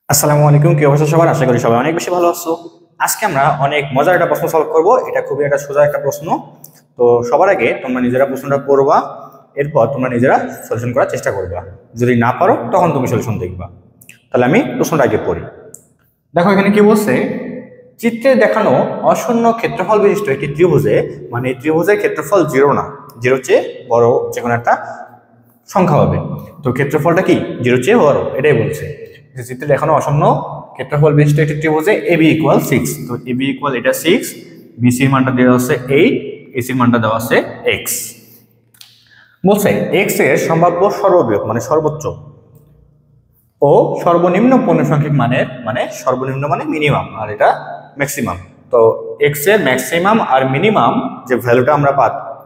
আসসালামু আলাইকুম, কি অবস্থা সবার? আশা করি সবাই অনেক বেশি ভালো আছো। আজকে আমরা অনেক মজার একটা প্রশ্ন সলভ করব। এটা খুবই একটা সোজা একটা প্রশ্ন। তো সবার আগে তোমরা নিজেরা প্রশ্নটা পড়বা, এরপর তোমরা নিজেরা সলিউশন করার চেষ্টা করবা। যদি না পারো তখন তুমি সলিউশন দেখবা। তাহলে আমি প্রশ্নটা আগে পড়ি। দেখো এখানে কি বলছে, চিত্রে দেখানো অশূন্য ক্ষেত্রফল বিশিষ্ট একটি ত্রিভুজে, মানে এই ত্রিভুজের ক্ষেত্রফল জিরো না, জিরোর চেয়ে বড় যে কোনো একটা সংখ্যা হবে। তো ক্ষেত্রফলটা কি জিরোর চেয়ে বড়, এটাই বলছে। চিত্রে দেখানো অশূন্য ক্ষেত্রফল বিশিষ্ট একটি ত্রিভুজে এবি ইকুয়াল 6। তো এবি ইকুয়াল এটা 6, বিসির মানটা দেওয়া আছে 8, এসির মানটা দেওয়া আছে এক্স। বলছে এক্স এর সম্ভাব্য সর্ববৃহৎ মানে সর্বোচ্চ ও সর্বনিম্ন পূর্ণসংখ্যক মানের, মানে সর্বনিম্ন মানে মিনিমাম আর এটা ম্যাক্সিমাম। তো এক্স এর ম্যাক্সিমাম আর মিনিমাম যে ভ্যালুটা আমরা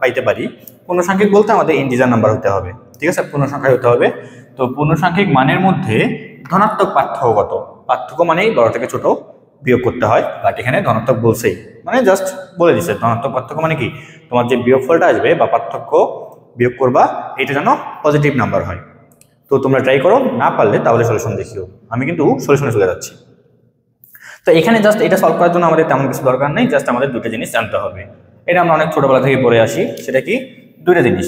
পাইতে পারি, পূর্ণসংখ্যক বলতে আমাদের ইন্টিজার নাম্বার হতে হবে, ঠিক আছে, পূর্ণসংখ্যা হতে হবে। তো পূর্ণসংখ্যক মানের মধ্যে ধনাত্মক পার্থক্য কত? পার্থক্য মানেই বড় থেকে ছোট বিয়োগ করতে হয়, বাট এখানে ধনাত্মক বলছেই, মানে জাস্ট বলে দিচ্ছে ধনাত্মক পার্থক্য মানে কি, তোমার যে বিয়োগফলটা আসবে বা পার্থক্য বিয়োগ করবা এটা যেন পজিটিভ নাম্বার হয়। তো তোমরা ট্রাই করো, না পারলে তাহলে সলিউশন দেখিও। আমি কিন্তু সলিউশনে চলে যাচ্ছি। তো এখানে জাস্ট এটা সলভ করার জন্য আমাদের তেমন কিছু দরকার নেই, জাস্ট আমাদের দুটো জিনিস জানতে হবে। এটা আমরা অনেক ছোটবেলা থেকে পড়ে আসি। সেটা কি? দুইটা জিনিস,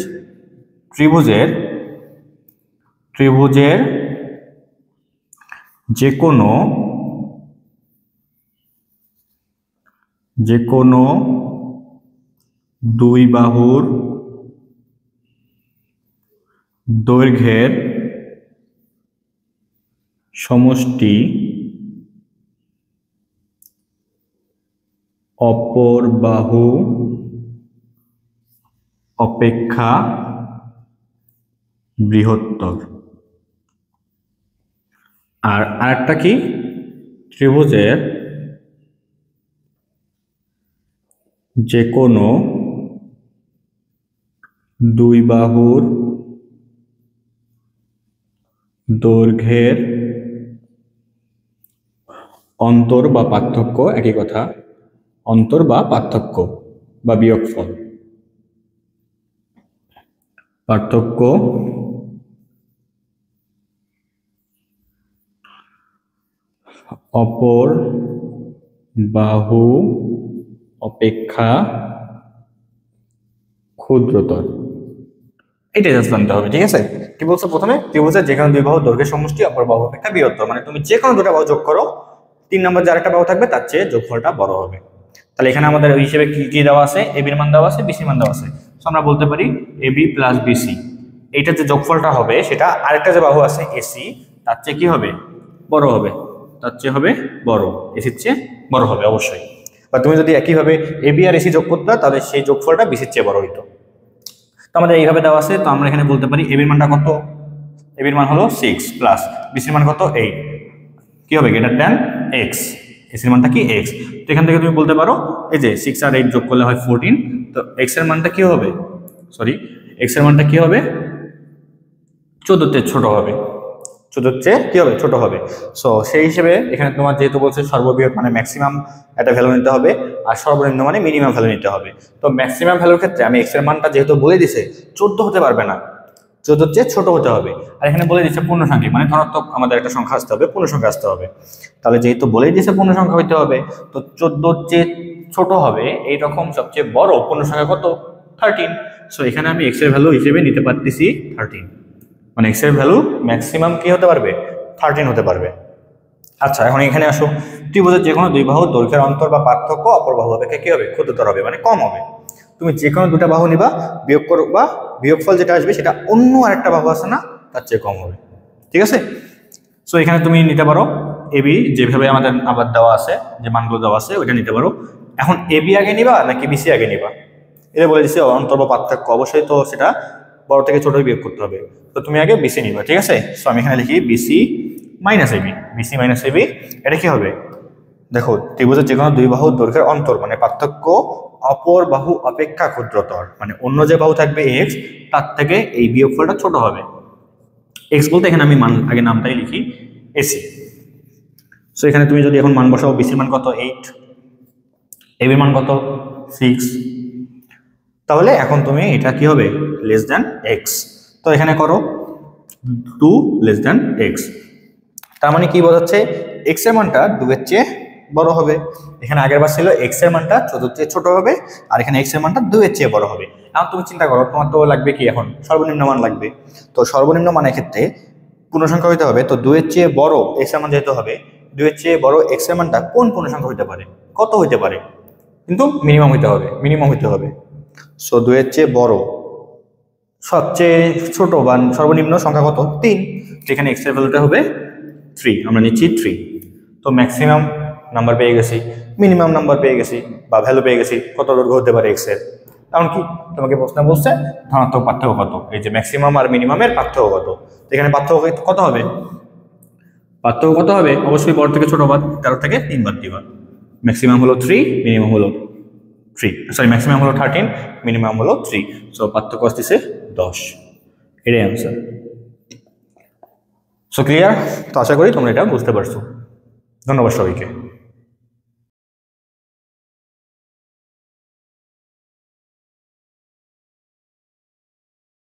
ত্রিভুজের ত্রিভুজের যে কোনো দুই বাহুর দৈর্ঘ্যের সমষ্টি অপর বাহু অপেক্ষা বৃহত্তর। আর আরেকটা কি, ত্রিভুজের যে কোনো দুই বাহুর দৈর্ঘ্যের অন্তর বা পার্থক্য, একই কথা, অন্তর বা পার্থক্য বা বিয়োগফল, পার্থক্য অপর বাহু অপেক্ষা ক্ষুদ্রতর। এটা জাস্ট জানতে হবে, ঠিক আছে। কি বলছো প্রথমে, ত্রিভুজের যেখানে দুই বাহু দৈর্ঘ্যের সমষ্টি অপর বাহু অপেক্ষা বৃহত্তর, মানে তুমি যে কোনো দুটো বাহু যোগ করো, 3 নম্বর যে আরেকটা বাহু থাকবে তার চেয়ে যোগফলটা বড় হবে। তাহলে এখানে আমাদের ওই হিসেবে কি কি দেওয়া আছে, এবির মান দেওয়া আছে, বিসির মান দেওয়া আছে। তো আমরা বলতে পারি এবি প্লাস বিসি, এইটার যে যোগফলটা হবে সেটা আরেকটা যে বাহু আছে এসি তার চেয়ে কি হবে, বড় হবে, তার চেয়ে হবে বড়, এসির চেয়ে বড় হবে অবশ্যই। বা তুমি যদি একইভাবে এবি আর এসি যোগ করতে তাহলে সেই যোগফলটা বিসির চেয়ে বড় হইতো। তো আমাদের এইভাবে দেওয়া আছে। তো আমরা এখানে বলতে পারি এবির মানটা কত, এবির মান হলো 6 প্লাস বিসির মান কত 8, কি হবে গ্রেটার দ্যান এক্স, এসির মানটা কি এক্স। তো এখান থেকে তুমি বলতে পারো এই যে 6 আর 8 যোগ করলে হয় 14। তো এক্স এর মানটা কি হবে, সরি, এক্স এর মানটা কি হবে, 14 তে ছোট হবে, 14 চেয়ে কি হবে, ছোট হবে। সো সেই হিসেবে এখানে তোমার যেহেতু বলছে সর্ববৃহৎ মানে ম্যাক্সিমাম একটা ভ্যালু নিতে হবে, আর সর্বনিম্ন মানে মিনিমাম ভ্যালু নিতে হবে। তো ম্যাক্সিমাম ভ্যালুর ক্ষেত্রে আমি এক্স এর মানটা যেহেতু বলে দিছে 14 হতে পারবে না, 14 চেয়ে ছোট হতে হবে। আর এখানে বলে দিচ্ছে পূর্ণসংখ্যা মানে ধনাত্মক আমাদের একটা সংখ্যা আসতে হবে, পূর্ণসংখ্যা আসতে হবে। তাহলে যেহেতু বলেই দিয়েছে পূর্ণসংখ্যা হইতে হবে, তো 14 চেয়ে ছোট হবে এইরকম সবচেয়ে বড় পূর্ণসংখ্যা কত, 13। সো এখানে আমি এক্স এর ভ্যালু হিসেবে নিতে পারতেছি 13, মানে এক্স এর ভ্যালু ম্যাক্সিমাম কি হতে পারবে, 13 হতে পারবে। আচ্ছা এখন এখানে আসো, ত্রিভুজের যে কোনো দুই বাহুর দৈর্ঘ্যের অন্তর বা পার্থক্য অপর বাহু অপেক্ষা কি হবে, ক্ষুদ্রতর হবে, মানে কম হবে। তুমি যে কোনো দুটা বাহু নিবা, বিয়োগ করবা, বিয়োগফল যেটা আসবে সেটা অন্য আরেকটা বাহু আছে না তার চেয়ে কম হবে, ঠিক আছে। সো এখানে তুমি নিতে পারো এবি যেভাবে আমাদের আবার দেওয়া আছে, যে মানগুলো দেওয়া আছে ওইটা নিতে পারো। এখন এবি আগে নিবা নাকি বিসি আগে নিবা, এটা বলে দিচ্ছে অন্তর বা পার্থক্য, অবশ্যই তো সেটা বড় থেকে ছোট বিয়োগ করতে হবে। তো তুমি আগে বিসি নিবা, ঠিক আছে। সো আমি এখানে লিখি BC minus AB, BC minus AB, এটা কি হবে, দেখো ত্রিভুজের যে কোনো দুই বাহুর দৈর্ঘ্যের অন্তর মানে পার্থক্য অপর বাহু অপেক্ষা ক্ষুদ্রতর, মানে অন্য যে বাহু থাকবে এক্স তার থেকে এই বিয়োগফলটা ছোট হবে। এক্স বলতে এখানে আমি মান আগে নামটাই লিখি এসি। সো এখানে তুমি যদি এখন মান বসাও, বিসির মান কত 8, এবির মান কত 6, তাহলে এখন তুমি এটা কি হবে, লেস দ্যান এক্স। তো এখানে করো 2 লেস দ্যান এক্স। তার মানে কি বোঝাচ্ছে, এক্স এর মানটা 2 এর চেয়ে বড় হবে। এখানে আগের বার ছিল এক্স এর মানটা 14 চেয়ে ছোট হবে, আর এখানে এক্স এর মানটা 2 এর চেয়ে বড় হবে। এখন তুমি চিন্তা করো, তোমার তো লাগবে কি এখন সর্বনিম্ন মান লাগবে। তো সর্বনিম্ন মানের ক্ষেত্রে পূর্ণসংখ্যা হইতে হবে, তো 2 এর চেয়ে বড় এক্স এর মান যেতে হবে, 2 এর চেয়ে বড় এক্স এর মানটা কোন পূর্ণসংখ্যা হইতে পারে, কত হইতে পারে, কিন্তু মিনিমাম হইতে হবে, মিনিমাম হইতে হবে। সো 2 এর চেয়ে বড় সবচেয়ে ছোট বা সর্বনিম্ন সংখ্যা কত, 3। যেখানে এক্স এর ভ্যালুটা হবে 3, আমরা নিচ্ছি 3। তো ম্যাক্সিমাম নাম্বার পেয়ে গেছি, মিনিমাম নাম্বার পেয়ে গেছি, বা ভ্যালু পেয়ে গেছি কত দৈর্ঘ্য হতে পারে এক্স এর। কারণ কি তোমাকে প্রশ্ন বলছে ধনাত্মক পার্থক্য কত, এই যে ম্যাক্সিমাম আর মিনিমামের পার্থক্য কত। এখানে পার্থক্য কত হবে, পার্থক্য কত হবে, অবশ্যই বড় থেকে ছোট বাদ, 13 থেকে 3 বাদ দিবা। ম্যাক্সিমাম হলো 3, মিনিমাম হলো 3, সরি ম্যাক্সিমাম হলো 13, মিনিমাম হলো 3। সো পার্থক্য আসতেছে 10, এটাই অ্যান্সার। So clear? তো আশা করি তোমরা এটা বুঝতে পারছো। ধন্যবাদ সবাইকে।